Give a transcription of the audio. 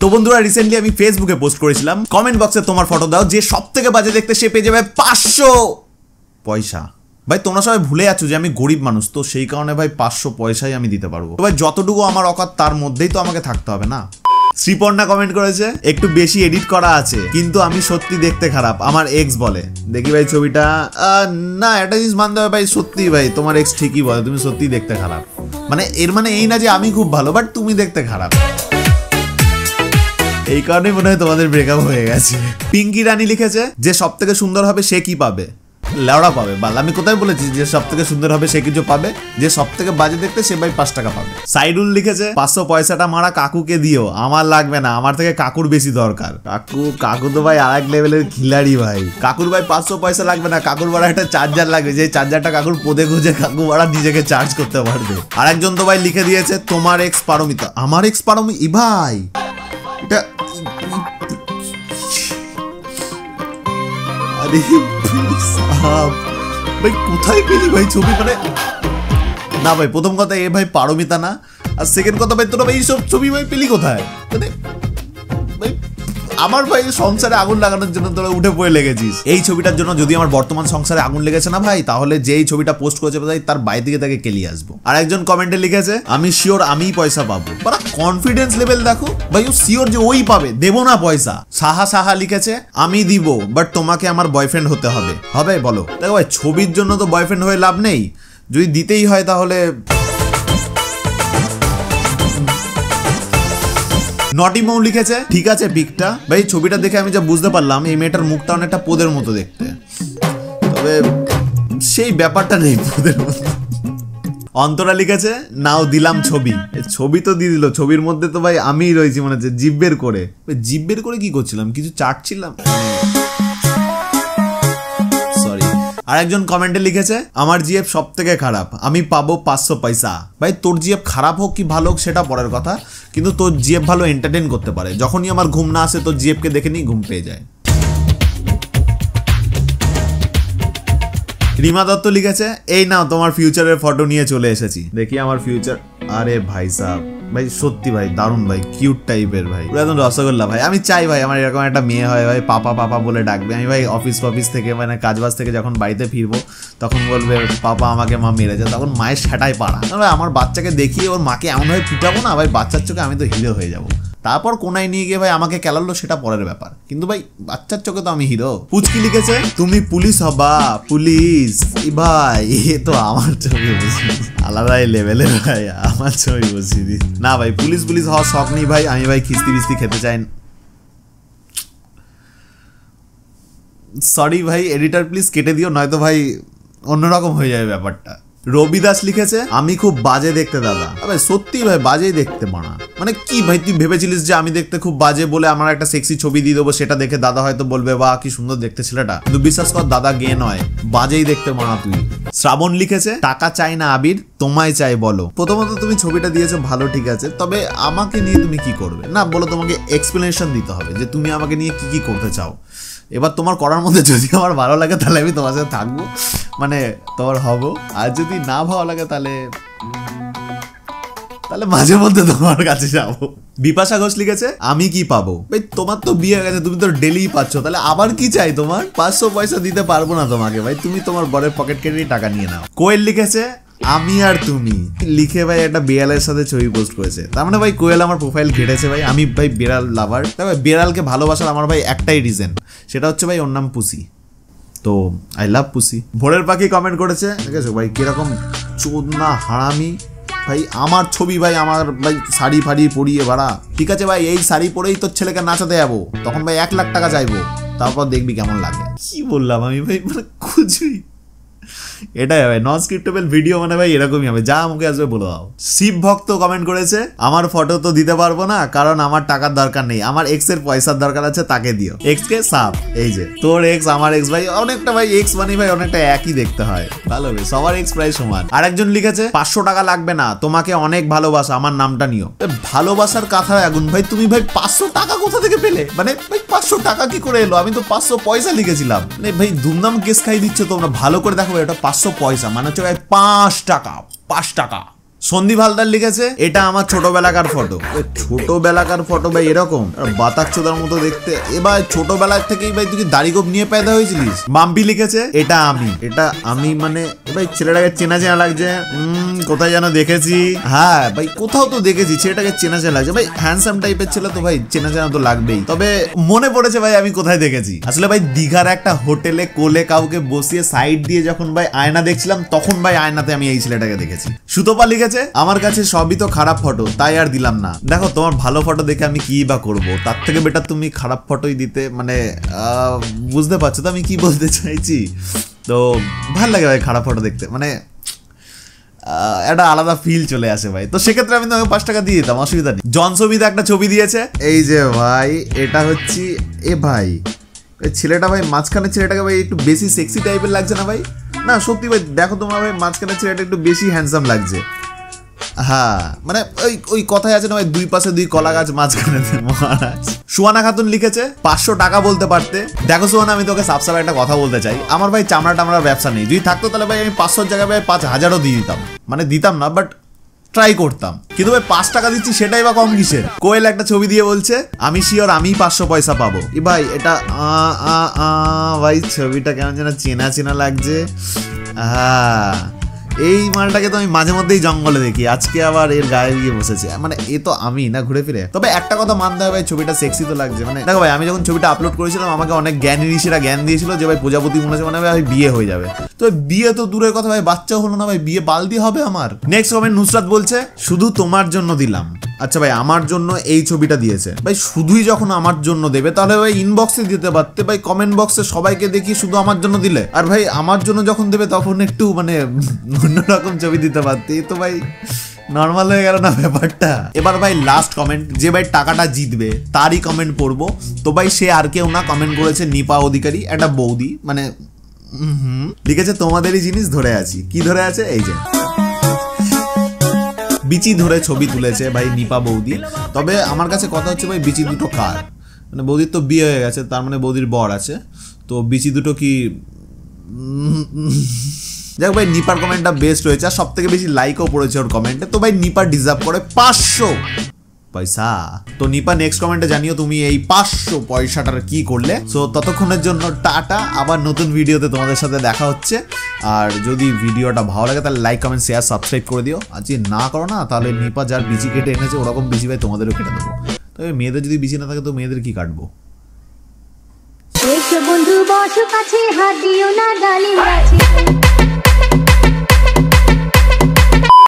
তো বন্ধুরা রিসেন্টলি আমি ফেসবুকে পোস্ট করেছিলাম কমেন্ট বক্সে তোমার ফটো দাও যে সবথেকে বাজে দেখতে সে পেয়ে যাবে 500 পয়সা। ভাই তোমরা সবাই ভুলে যাচ্ছ যে আমি গরিব মানুষ, তো সেই কারণে ভাই 500 পয়সাই আমি দিতে পারবো। তো ভাই যতটুকু আমার অকাত তার মধ্যেই তো আমাকে থাকতে হবে না। শ্রীপর্ণা কমেন্ট করেছে একটু বেশি এডিট করা আছে কিন্তু আমি সত্যি দেখতে খারাপ, আমার এক্স বলে। দেখি ভাই ছবিটা, না একটা জিনিস মানতে হবে ভাই, সত্যি ভাই তোমার এক্স ঠিকই বলে তুমি সত্যি দেখতে খারাপ। মানে এর মানে এই না যে আমি খুব ভালো, বাট তুমি দেখতে খারাপ। এই কারণে মনে হয় তোমাদের ব্রেকআপ হয়ে গেছে। পিঙ্কি রানী লিখেছে যে সব থেকে সুন্দর হবে সে কি পাবে? লেওড়া পাবে। বাল আমি কোথায় বলেছি যে সব থেকে সুন্দর হবে সে কিছু পাবে? যে সব থেকে বাজে দেখতে সে ভাই 5 টাকা পাবে। সাইডুল লিখেছে 500 পয়সাটা মারা কাকুকে দিও, আমার লাগবে না, আমার থেকে কাকুর বেশি দরকার। কাকু তো ভাই আরেক লেভেলের খিলাড়ি ভাই। কাকুর ভাই 500 পয়সা লাগবে না, কাকুর বাড়া একটা চার্জার লাগবে, যে চার্জারটা কাকুর পদে খুঁজে কাকু বাড়া নিজেকে চার্জ করতে পারবে। আরেকজন তো ভাই লিখে দিয়েছে তোমার এক্স পারমিতা। আমার এক্স পারমিতা ভাই, এটা আরে ভাই কোথায় পেলি ভাই ছবি? মানে না ভাই প্রথম কথা এ ভাই পারমিতা না, আর সেকেন্ড কথা ভাই তোরা ভাই এইসব ছবি ভাই পেলি কোথায়? মানে ভাই আমার ভাই সংসারে আগুন লাগানোর জন্য তোরা উঠে পড়ে লেগেছিস। এই ছবিটার জন্য যদি আমার বর্তমান সংসারে আগুন লেগেছে না ভাই, তাহলে যেই ছবিটা পোস্ট করেছে ভাই তার বাড়ি থেকে তাকে কেলিয়ে আসবো। আর একজন কমেন্টে লিখেছে আমি শিওর আমিই পয়সা পাবো। বারা কনফিডেন্স লেভেল দেখো ভাই, ও শিওর যে ওই পাবে, দেবো না পয়সা। সাহা লিখেছে আমি দিব বাট তোমাকে আমার বয়ফ্রেন্ড হতে হবে। হবে বলো? দেখো ভাই ছবির জন্য তো বয়ফ্রেন্ড হয়ে লাভ নেই, যদি দিতেই হয় তাহলে। নটি মৌ লিখেছে ঠিক আছে পিকটা। ভাই ছবিটা দেখে আমি যা বুঝতে পারলাম এই মেয়েটার মুখটা অনেকটা পোদের মতো দেখতে, তবে সেই ব্যাপারটা নেই পোদের মতো। অন্তরা লিখেছে নাও দিলাম ছবি। ছবি তো দিয়ে দিল, ছবির মধ্যে তো ভাই আমিই রয়েছি মনে হচ্ছে জিভ বের করে। জিভ বের করে কি করছিলাম? কিছু চাটছিলাম। আর একজন কমেন্টে লিখেছে আমার জিএফ সব থেকে খারাপ, আমি পাবো 500 পয়সা। ভাই তোর জিএফ খারাপ হোক কি ভালো হোক সেটা পরের কথা, কিন্তু তোর জিএফ ভালো এন্টারটেইন করতে পারে। যখনই আমার ঘুম না আসে তোর জিএফকে দেখে নিই ঘুম পেয়ে যায়। রিমা দত্ত লিখেছে এই নাও তোমার ফিউচারের ফটো নিয়ে চলে এসেছি। দেখি আমার ফিউচার। আরে ভাই সাহেব ভাই সত্যি ভাই দারুণ ভাই, কিউট টাইপের ভাই, পুরো একদম রসগোল্লা ভাই। আমি চাই ভাই আমার এরকম একটা মেয়ে হয় ভাই, পাপা বলে ডাকবে। আমি ভাই অফিস থেকে মানে কাজবাজ থেকে যখন বাড়িতে ফিরবো তখন বলবে পাপা আমাকে মা মেরেছে, তখন মায়ের সেটাই পাড়া। ভাই আমার বাচ্চাকে দেখিয়ে ওর মাকে এমনভাবে পিটাবো না ভাই, বাচ্চার চোখে আমি তো হিরো হয়ে যাবো। তারপর কোনায় নিয়ে গিয়ে ভাই আমাকে কেলালো সেটা পরের ব্যাপার, কিন্তু ভাই বাচ্চার চোখে তো আমি হিরো। পুচকি লিখেছে তুমি পুলিশ হবা। পুলিশ ভাই এ তো আমার ছবি বসি আলাদাই লেভেলের ভাই, আমার ছবি বসি দি না ভাই। পুলিশ হওয়ার শখ নেই ভাই, আমি ভাই খিস্তি খেতে চাই। সরি ভাই এডিটর প্লিজ কেটে দিও, নয়তো ভাই অন্যরকম হয়ে যাবে ব্যাপারটা। রবি দাস লিখেছে আমি খুব বাজে দেখতে দাদা। ভাই সত্যি ভাই বাজেই দেখতে মানা। মানে কি ভাই তুই ভেবেছিলিস যে আমি দেখতে খুব বাজে বলে আমার একটা সেক্সি ছবি দিয়ে দেবো, সেটা দেখে দাদা হয়তো বলবে বাহ কি সুন্দর দেখতে ছেলেটা, কিন্তু বিশ্বাস কর দাদা গে নয়, বাজেই দেখতে মানা তুই। শ্রাবণ লিখেছে টাকা চাই না আবির তোমায় চাই বলো। প্রথমত তুমি ছবিটা দিয়েছো ভালো ঠিক আছে, তবে আমাকে নিয়ে তুমি কি করবে না বলো, তোমাকে এক্সপ্লেনেশন দিতে হবে যে তুমি আমাকে নিয়ে কি করতে চাও। এবার তোমার করার মধ্যে যদি আমার ভালো লাগে তাহলে আমি তোমার সাথে থাকবো, মানে তোমার হবো, আর যদি না ভালো লাগে তাহলে মাঝে মধ্যে তোমার কাছে যাবো। বিপাশা ঘোষ লিখেছে আমি কি পাবো? ভাই তোমার তো বিয়ে হয়ে গেছে, তুমি তো ডেলি পাচ্ছ, তাহলে আবার কি চাই তোমার? 500 পয়সা দিতে পারবো না তোমাকে ভাই, তুমি তোমার বরের পকেট কেটে টাকা নিয়ে নাও। কোয়েল লিখেছে আমি আর তুমি লিখে ভাই একটা বিড়ালের সাথে ছবি পোস্ট করেছে। তার মানে ভাই কোয়েল আমার প্রোফাইল ঘেটেছে ভাই, আমি ভাই বিড়াল লাভার। ভাই বিড়ালকে ভালোবাসার আমার ভাই একটাই রিজন, সেটা হচ্ছে ভাই ওর নাম পুসি, তো আই লাভ পুসি। ভোরের পাখি কমেন্ট করেছে ঠিক আছে ভাই কিরকম চোদনা হারামি ভাই, আমার ছবি ভাই আমার ভাই শাড়ি ফাড়ি পরিয়ে ভাড়া, ঠিক আছে ভাই এই শাড়ি পরেই তোর ছেলেকে নাচাতে যাবো, তখন ভাই 1 লাখ টাকা চাইবো, তারপর দেখবি কেমন লাগে। কি বললাম আমি ভাই, মানে খুঁজবি এটাই হবে নন স্ক্রিপ্টেবল ভিডিও, মানে ভাই এরকমই হবে, যা মুখে আসবে বলে দাও। শিব ভক্ত কমেন্ট করেছে আমার ফটো তো দিতে পারবো না কারণ আমার টাকার দরকার নেই, আমার এক্স এর পয়সার দরকার আছে, তাকে দিও। এক্স কে সাপ, এই যে তোর এক্স আমার এক্স ভাই অনেকটা ভাই এক্স মানে ভাই অনেকটা একই দেখতে হয়, ভালো হবে সবার এক্স প্রায় সমান। আরেকজন লিখেছে 500 টাকা লাগবে না, তোমাকে অনেক ভালোবাসা, আমার নামটা নিও। ভালোবাসার কথা আগুন ভাই, তুমি ভাই 500 টাকা কোথা থেকে পেলে? মানে ভাই 500 টাকা কি করে এলো? আমি তো 500 পয়সা লিখেছিলাম। মানে ভাই ধুমধাম কেস খাই দিচ্ছ তোমরা, ভালো করে দেখো এটা 500 পয়সা মানে হচ্ছে ভাই 5 টাকা সন্দীপ হালদার লিখেছে এটা আমার ছোটবেলাকার ফটো। ছোটবেলাকার ফটো ভাই এরকম বাতাক চোদার মতো দেখতে। এবার ছোটবেলার থেকেই ভাই তুই দাড়ি গোপ নিয়ে পেদা হয়েছিলিস। মাম্পি লিখেছে এটা আমি মানে ভাই ছেলেটাকে চেনা চেনা লাগছে, কোথায় যেন দেখেছি। হ্যাঁ ভাই কোথাও তো দেখেছি, ছেলেটাকে চেনা চেনা লাগছে ভাই, হ্যান্ডসাম টাইপের ছেলে তো ভাই চেনা চেনা তো লাগবেই। তবে মনে পড়েছে ভাই আমি কোথায় দেখেছি, আসলে ভাই দীঘার একটা হোটেলে কোলে কাউকে বসিয়ে সাইড দিয়ে যখন ভাই আয়না দেখছিলাম, তখন ভাই আয়নাতে আমি এই ছেলেটাকে দেখেছি। সুতপা লিখেছে আমার কাছে সবই তো খারাপ ফটো, তাই আর দিলাম না। দেখো তোমার ভালো ফটো দেখে আমি কি বা করবো, তার থেকে বেটার তুমি খারাপ ফটোই দিতে। মানে বুঝতে পারছো তো আমি কি বলতে চাইছি। তো ভালো লাগে ভাই খারাপ ফটো দেখতে, মানে একটা আলাদা ফিল চলে আসে ভাই। তো সেক্ষেত্রে আমি তোমাকে 5 টাকা দিয়ে দিতাম, অসুবিধা নেই। জনসবিদা একটা ছবি দিয়েছে, এই যে ভাই এটা হচ্ছে ভাই ছেলেটা ভাই মাঝখানে ছেলেটাকে ভাই একটু বেশি সেক্সি টাইপের লাগছে না ভাই? না সত্যি ভাই দেখো তোমার ভাই মাঝখানে ছেলেটা একটু বেশি হ্যান্ডসাম লাগছে। হ্যাঁ মানে ওই কথাই আছে না ভাই, 2 পাশে 2 কলা গাছ মাঝখানে মহারাজ। সুয়ানা খাতুন লিখেছে 500 টাকা বলতে পারতে। দেখো সুয়ানা আমি তোকে সাবসাবে একটা কথা বলতে চাই, আমার ভাই চামড়া টামড়ার ব্যবসা নেই। যদি থাকতো তাহলে ভাই আমি 500 জায়গায় ভাই 5000ও দিয়ে দিতাম, মানে দিতাম না বাট ট্রাই করতাম। কিন্তু ভাই 5 টাকা দিচ্ছি সেটাই বা কম কিসের। কোয়েল একটা ছবি দিয়ে বলছে আমি শিওর আমি 500 পয়সা পাবো। ভাই এটা ভাই ছবিটা কেমন যেন চেনা চেনা লাগছে। এই মালটাকে তো আমি মাঝে মধ্যেই জঙ্গলে দেখি, আজকে আবার এর গায়ে গিয়ে বসেছে। মানে এ তো আমি না ঘুরে ফিরে। তবে একটা কথা মানতে হবে ভাই, ছবিটা সেক্সি তো লাগছে। মানে দেখো ভাই আমি যখন ছবিটা আপলোড করেছিলাম আমাকে অনেক জ্ঞানী ঋষিরা জ্ঞান দিয়েছিল যে ভাই প্রজাপতি মনে হচ্ছে মানে ভাই বিয়ে হয়ে যাবে। তো বিয়ে তো দূরের কথা ভাই, বাচ্চা হলো না ভাই, বিয়ে বালদি হবে আমার। নেক্সট কমেন্ট নুসরাত বলছে শুধু তোমার জন্য দিলাম। আচ্ছা ভাই আমার জন্য এই ছবিটা দিয়েছে ভাই, শুধুই যখন আমার জন্য দেবে তাহলে ভাই ইনবক্সে দিতে পারতে ভাই, কমেন্ট বক্সে সবাইকে দেখি শুধু আমার জন্য দিলে। আর ভাই আমার জন্য যখন দেবে তখন একটু মানে অন্যরকম ছবি দিতে পারতে। তো ভাই নর্মাল হয়ে গেল না ব্যাপারটা। এবার ভাই লাস্ট কমেন্ট, যে ভাই টাকাটা জিতবে তারই কমেন্ট পড়বো। তো ভাই সে আর কেউ না, কমেন্ট করেছে নিপা অধিকারী, একটা বৌদি। মানে লিখেছে তোমাদেরই জিনিস ধরে আছি। কি ধরে আছে? এই যে বিচি ধরে ছবি তুলেছে ভাই নিপা বৌদি। তবে আমার কাছে কথা হচ্ছে ভাই বিচি দুটো কার? মানে বৌদির তো বিয়ে হয়ে গেছে, তার মানে বৌদির বর আছে, তো বিচি দুটো কি? যাক ভাই নিপার কমেন্টটা বেস্ট হয়েছে, আর সব থেকে বেশি লাইকও পড়েছে ওর কমেন্টে। তো ভাই নিপা ডিজার্ভ করে 500 পয়সা। তো নিপা নেক্সট কমেন্টে জানিও তুমি এই 500 পয়সাটার কি করলে। সো ততক্ষণের জন্য টাটা, আবার নতুন ভিডিওতে তোমাদের সাথে দেখা হচ্ছে। আর যদি ভিডিওটা ভালো লাগে তাহলে লাইক কমেন্ট শেয়ার সাবস্ক্রাইব করে দিও। আর যদি না করো না তাহলে নিপা যার বিচি কেটে এনেছে ওরকম বিচি ভাই তোমাদেরও কেটে দেবো। তবে মেয়েদের যদি বিচি না থাকে তো মেয়েদের কি কাটবো? বন্ধু বসো কাছে, হাত দিও না ডালিম গাছে।